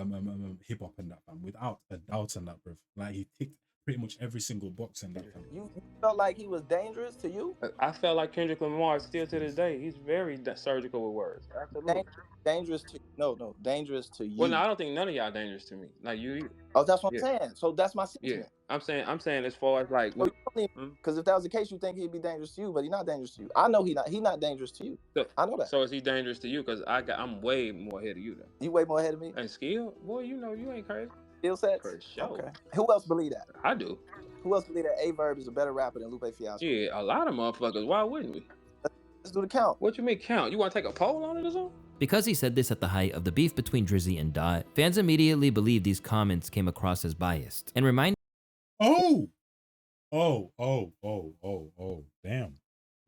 hip hop and that, fam, without a doubt in that, bro. Like he ticked pretty much every single box in that, fam. You felt like he was dangerous to you? I felt like Kendrick Lamar still to this day. He's very surgical with words. Absolutely. Dangerous to dangerous to you. Well, no, I don't think none of y'all dangerous to me. Like you either. Oh, that's what Yeah. I'm saying. So that's my Yeah, sentiment. I'm saying as far as like, Because if that was the case, you think he'd be dangerous to you, but he's not dangerous to you. I know he's not dangerous to you. I know that. So is he dangerous to you? Because I'm way more ahead of you though. You way more ahead of me? And skill, boy, you know you ain't crazy. Skill sets? For sure. Okay. Who else believe that? I do. Who else believe that A-Verb is a better rapper than Lupe Fiasco? Yeah, a lot of motherfuckers. Why wouldn't we? Let's do the count. What you mean count? You want to take a poll on it or something? Because he said this at the height of the beef between Drizzy and Dot, fans immediately believed these comments came across as biased and reminded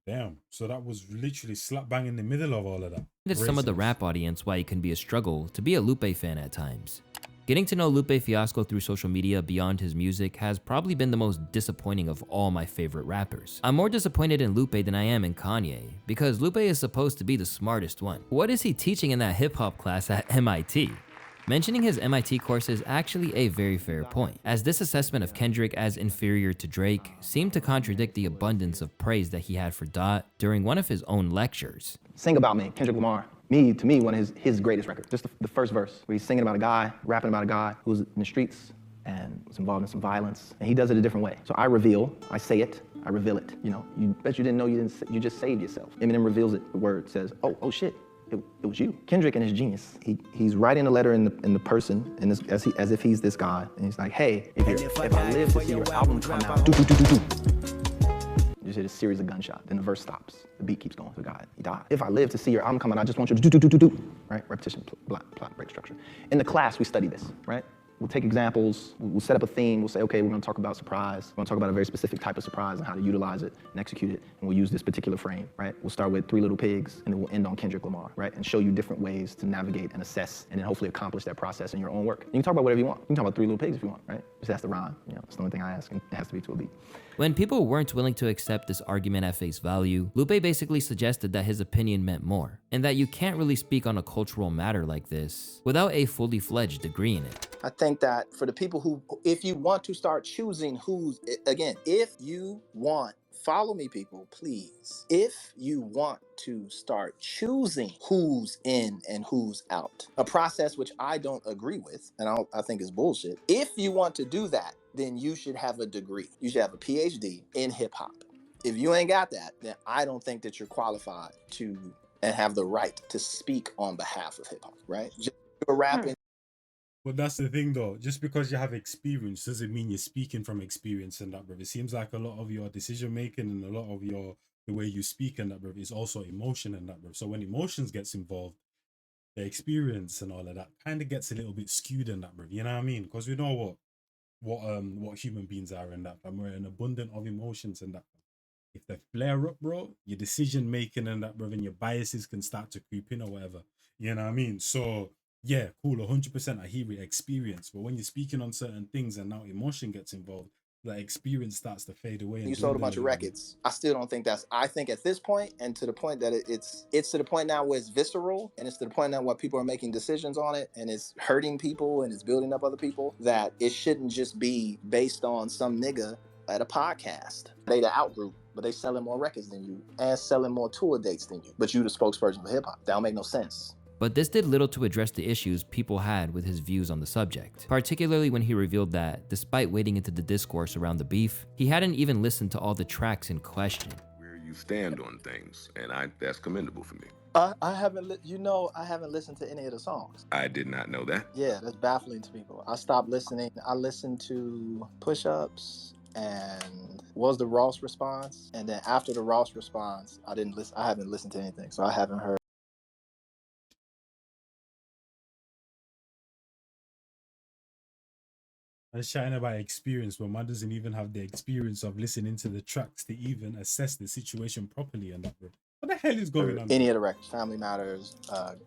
Damn. So that was literally slap bang in the middle of all of that. some of the rap audience why it can be a struggle to be a Lupe fan at times. Getting to know Lupe Fiasco through social media beyond his music has probably been the most disappointing of all my favorite rappers. I'm more disappointed in Lupe than I am in Kanye, because Lupe is supposed to be the smartest one. What is he teaching in that hip-hop class at MIT? Mentioning his MIT course is actually a very fair point, as this assessment of Kendrick as inferior to Drake seemed to contradict the abundance of praise that he had for Dot during one of his own lectures. Sing About Me, Kendrick Lamar. To me, one of his greatest records. Just the first verse, where he's singing about a guy, rapping about a guy who was in the streets and was involved in some violence, and he does it a different way. So I say it, I reveal it. You know, you bet you didn't know you just saved yourself. Eminem reveals it, the word says, oh shit, it was you. Kendrick and his genius. He's writing a letter in the person, and as if he's this guy, and he's like, hey, if I live to see your album come out, you just hit a series of gunshots, then the verse stops. The beat keeps going. The guy, he died. If I live to see your album come out, I just want you to do, right? Repetition, plot, break structure. In the class, we study this, right? We'll take examples, we'll set up a theme, we'll say, okay, we're gonna talk about surprise. We're gonna talk about a very specific type of surprise and how to utilize it and execute it, and we'll use this particular frame, right? We'll start with 3 Little Pigs, and then we'll end on Kendrick Lamar, right? And show you different ways to navigate and assess, and then hopefully accomplish that process in your own work. You can talk about whatever you want. You can talk about 3 Little Pigs if you want, right? Just has to rhyme, you know, that's the only thing I ask, and it has to be to a beat. When people weren't willing to accept this argument at face value, Lupe basically suggested that his opinion meant more, and that you can't really speak on a cultural matter like this without a fully fledged degree in it. I think that for the people who, if you want to start choosing who's, again, if you want, follow me people, please. If you want to start choosing who's in and who's out, a process which I don't agree with, and I think is bullshit. If you want to do that, then you should have a degree. You should have a PhD in hip hop. If you ain't got that, then I don't think that you're qualified to and have the right to speak on behalf of hip hop, right? Just you're rapping. But that's the thing though, just because you have experience doesn't mean you're speaking from experience and that, bro. It seems like a lot of your decision making and a lot of the way you speak and that, bro, is also emotion and that, bro. So when emotions gets involved, the experience and all of that kind of gets a little bit skewed in that, bro. You know what I mean? Because we know what human beings are in that, and we're an abundant of emotions and that. If they flare up, bro, your decision making and that, bro, and your biases can start to creep in or whatever. You know what I mean? So yeah, cool, 100%. I hear it, experience. But when you're speaking on certain things and now emotion gets involved, that experience starts to fade away. You sold a bunch of records. I still don't think I think at this point, and to the point that it's to the point now where it's visceral, and it's to the point now where people are making decisions on it, and it's hurting people, and it's building up other people, that it shouldn't just be based on some nigga at a podcast. They the out group, but they selling more records than you and selling more tour dates than you. But you the spokesperson for hip hop. That don't make no sense. But this did little to address the issues people had with his views on the subject, particularly when he revealed that, despite wading into the discourse around the beef, he hadn't even listened to all the tracks in question. Where you stand on things, and that's commendable for me. I haven't, I haven't listened to any of the songs. I did not know that. Yeah, that's baffling to people. I stopped listening. I listened to Push Ups and was the Ross response, and then after the Ross response, I didn't listen. I haven't listened to anything, so I haven't heard. I'm chatting about experience, but man doesn't even have the experience of listening to the tracks to even assess the situation properly. And that, bro. What the hell is going on? Any of the records, Family Matters,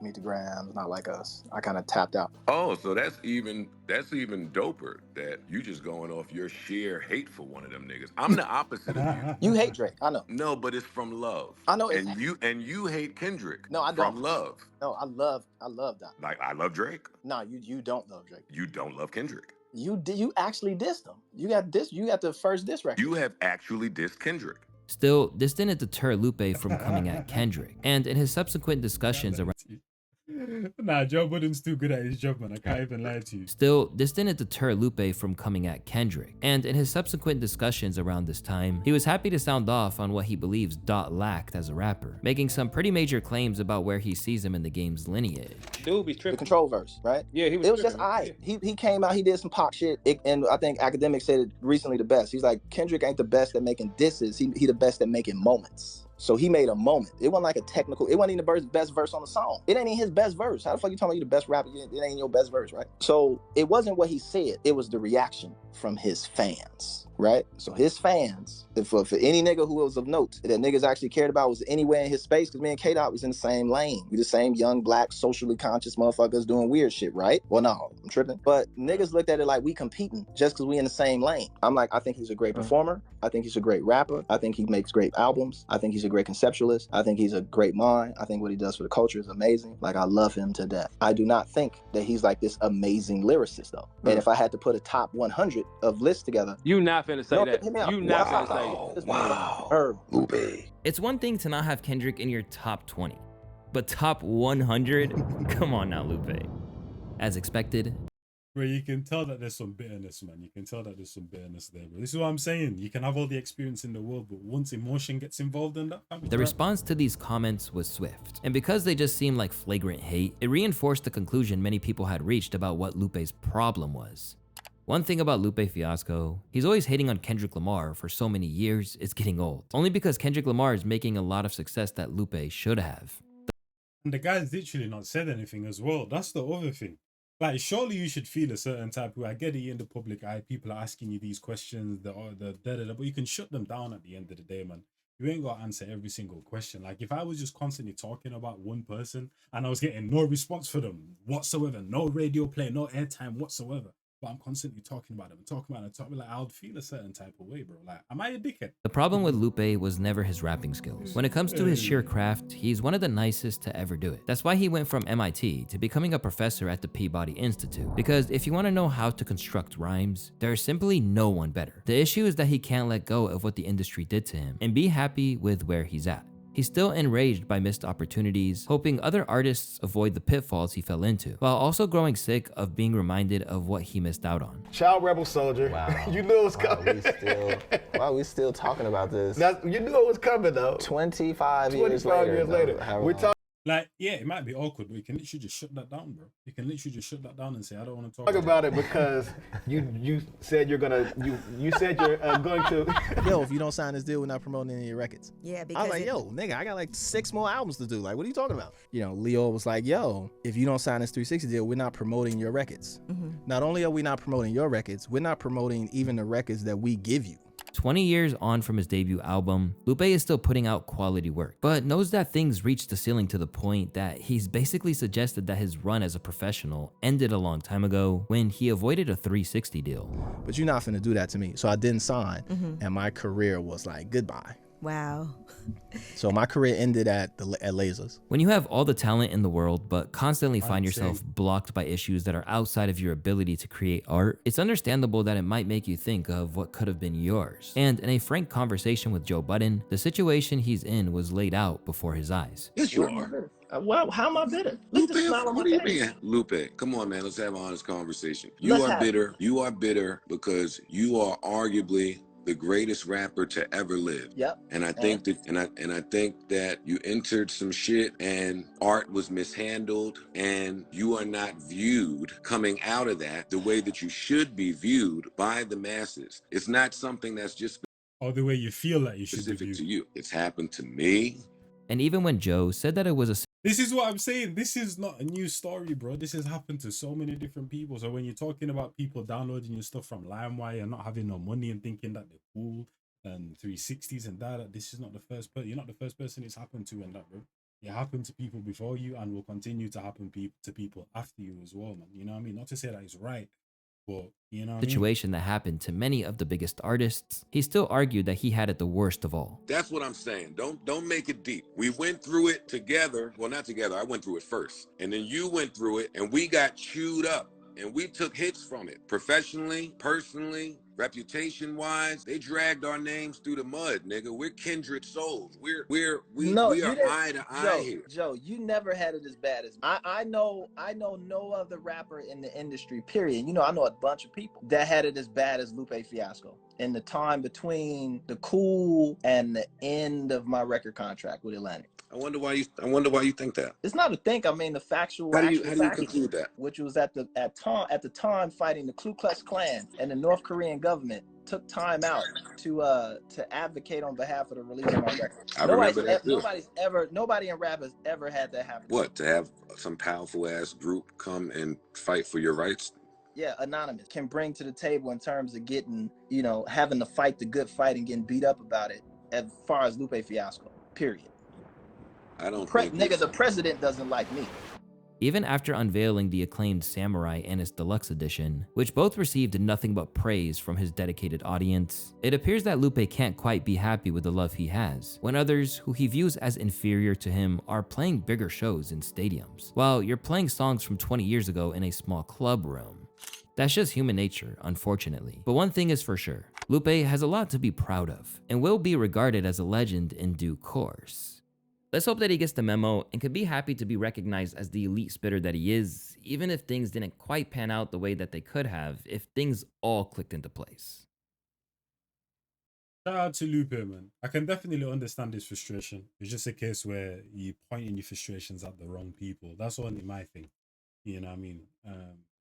Meet the Grams, Not Like Us. I kind of tapped out. Oh, so that's even doper that you just going off your sheer hate for one of them niggas. I'm the opposite of you. You hate Drake, I know. No, but it's from love. I know. And you hate Kendrick. No, I don't. From love. No, I love that. Like I love Drake. No, you don't love Drake. You don't love Kendrick. You actually dissed him. You got the first diss record. You have actually dissed Kendrick. Still, this didn't deter Lupe from coming at Kendrick, and in his subsequent discussions around... Nah, Joe Budden's too good at his job, man. I can't even lie to you. Still, this didn't deter Lupe from coming at Kendrick, and in his subsequent discussions around this time, he was happy to sound off on what he believes Dot lacked as a rapper, making some pretty major claims about where he sees him in the game's lineage. Dude be tripping. The Control verse, right? Yeah, he was. It was tripping. just alright. He came out, he did some pop shit, and I think Academic said it recently the best. He's like, Kendrick ain't the best at making disses. He the best at making moments. So he made a moment. It wasn't like a technical, it wasn't even the best verse on the song. It ain't even his best verse. How the fuck you talking about you the best rapper? It ain't your best verse, right? So it wasn't what he said. It was the reaction from his fans, right? So his fans, for any nigga who was of note, that niggas actually cared about was anywhere in his space, because me and K-Dot was in the same lane. We the same young, black, socially conscious motherfuckers doing weird shit, right? Well, no, I'm tripping. But niggas looked at it like we competing just because we in the same lane. I'm like, I think he's a great performer. I think he's a great rapper. I think he makes great albums. I think he's a great conceptualist. I think he's a great mind. I think what he does for the culture is amazing. Like, I love him to death. I do not think that he's like this amazing lyricist, though. And if I had to put a top 100 of lists together, You not finna say that. hit me out. You not finna say it. Wow. Lupe. It's one thing to not have Kendrick in your top 20, but top 100? Come on now, Lupe. As expected. Bro, you can tell that there's some bitterness, man. You can tell that there's some bitterness there, bro. This is what I'm saying. You can have all the experience in the world, but once emotion gets involved in that, The response to these comments was swift, and because they just seemed like flagrant hate, it reinforced the conclusion many people had reached about what Lupe's problem was. One thing about Lupe Fiasco, he's always hating on Kendrick Lamar for so many years, it's getting old. Only because Kendrick Lamar is making a lot of success that Lupe should have. And the guy's literally not said anything as well. That's the other thing. Like, surely you should feel a certain type of way. I get it, you're in the public eye, people are asking you these questions, but you can shut them down at the end of the day, man. You ain't got to answer every single question. Like, if I was just constantly talking about one person and I was getting no response for them whatsoever, no radio play, no airtime whatsoever, but I'm constantly talking about them, like, I would feel a certain type of way, bro. Like, am I a dickhead? The problem with Lupe was never his rapping skills. When it comes to his sheer craft, he's one of the nicest to ever do it. That's why he went from MIT to becoming a professor at the Peabody Institute. Because if you want to know how to construct rhymes, there's simply no one better. The issue is that he can't let go of what the industry did to him and be happy with where he's at. He's still enraged by missed opportunities, hoping other artists avoid the pitfalls he fell into, while also growing sick of being reminded of what he missed out on. Child rebel soldier. Wow. You knew it was coming. Why are we still talking about this? You knew it was coming, though. 25 years later. We're talking. Like, yeah, it might be awkward, but you can literally just shut that down, bro. You can literally just shut that down and say, I don't want to talk about it because you said you're gonna you said you're going to. Yo, if you don't sign this deal, we're not promoting any of your records. Yeah, because I was like, yo, nigga, I got like 6 more albums to do. Like, what are you talking about? You know, Leo was like, yo, if you don't sign this 360 deal, we're not promoting your records. Not only are we not promoting your records, we're not promoting even the records that we give you. 20 years on from his debut album, Lupe is still putting out quality work, but knows that things reached the ceiling to the point that he's basically suggested that his run as a professional ended a long time ago when he avoided a 360 deal. But you're not finna do that to me. So I didn't sign, and my career was like, goodbye. Wow. So my career ended at Lasers. When you have all the talent in the world, but constantly find yourself blocked by issues that are outside of your ability to create art, it's understandable that it might make you think of what could have been yours. And in a frank conversation with Joe Budden, the situation he's in was laid out before his eyes. Yes, you are. Well, how am I bitter? Lupe, what do you mean? Lupe, come on, man. Let's have an honest conversation. You are bitter. You are bitter because you are arguably the greatest rapper to ever live. Yep. And I think that and I think that you entered some shit and art was mishandled and you are not viewed coming out of that the way that you should be viewed by the masses. It's not something that's just Or the way you feel like you should be specific viewed. to you. It's happened to me. And even when Joe said that it was a This is what I'm saying. This is not a new story, bro. This has happened to so many different people. So when you're talking about people downloading your stuff from LimeWire and not having no money and thinking that they're cool and 360s and that, this is not the first person. You're not the first person it's happened to and that, bro. It happened to people before you and will continue to happen to people after you as well, man. You know what I mean? Not to say that it's right, but you know what I mean? situation that happened to many of the biggest artists, he still argued that he had it the worst of all. That's what I'm saying. Don't make it deep. We went through it together. Well, not together. I went through it first. And then you went through it and we got chewed up. And we took hits from it. Professionally, personally, reputation-wise. They dragged our names through the mud, nigga. We're kindred souls. We are eye to eye here. Joe, you never had it as bad as I know no other rapper in the industry, period. You know, I know a bunch of people that had it as bad as Lupe Fiasco. In the time between the Cool and the end of my record contract with Atlantic. I wonder why you think that. It's not a think. I mean, the factual. How do you conclude that? Which was at the time fighting the Ku Klux Klan, and the North Korean government took time out to advocate on behalf of the release of my record. Nobody in rap has ever had that happen. What, to have some powerful ass group come and fight for your rights? Yeah, anonymous can bring to the table in terms of getting, you know, having to fight the good fight and getting beat up about it. As far as Lupe Fiasco, period. I don't think the president doesn't like me. Even after unveiling the acclaimed Samurai and its deluxe edition, which both received nothing but praise from his dedicated audience, it appears that Lupe can't quite be happy with the love he has, when others who he views as inferior to him are playing bigger shows in stadiums, while you're playing songs from 20 years ago in a small club room. That's just human nature, unfortunately. But one thing is for sure, Lupe has a lot to be proud of, and will be regarded as a legend in due course. Let's hope that he gets the memo and can be happy to be recognized as the elite spitter that he is, even if things didn't quite pan out the way that they could have, if things all clicked into place. Shout out to Lupe, man. I can definitely understand his frustration. It's just a case where you pointing your frustrations at the wrong people. That's only my thing. You know what I mean?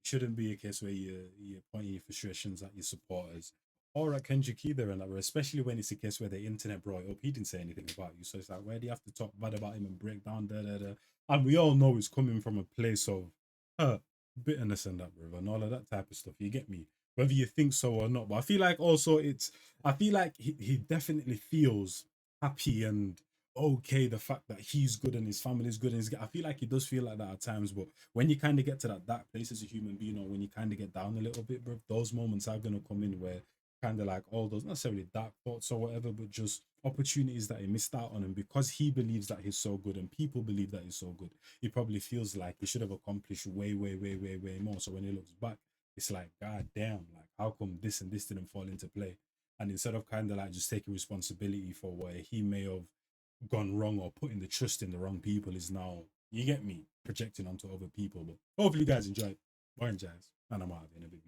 Shouldn't be a case where you're pointing your frustrations at your supporters or at Kendrick either, and especially when it's a case where the internet brought it up. He didn't say anything about you, so it's like, where do you have to talk bad about him and break down and we all know it's coming from a place of bitterness and that, bro, and all of that type of stuff. You get me? Whether you think so or not, but I feel like also he definitely feels happy and okay the fact that he's good and his family's good, and I feel like he does feel like that at times. But when you kind of get to that place as a human being, or when you kind of get down a little bit, bro, those moments are gonna come in where kind of like all those, not necessarily dark thoughts or whatever, but just opportunities that he missed out on. And because he believes that he's so good and people believe that he's so good, he probably feels like he should have accomplished way more. So when he looks back, it's like, god damn, like how come this and this didn't fall into play? And instead of kind of like just taking responsibility for where he may have gone wrong or putting the trust in the wrong people, is now, you get me, projecting onto other people. But hopefully you guys enjoyed. Njies, and I'm out in a bit.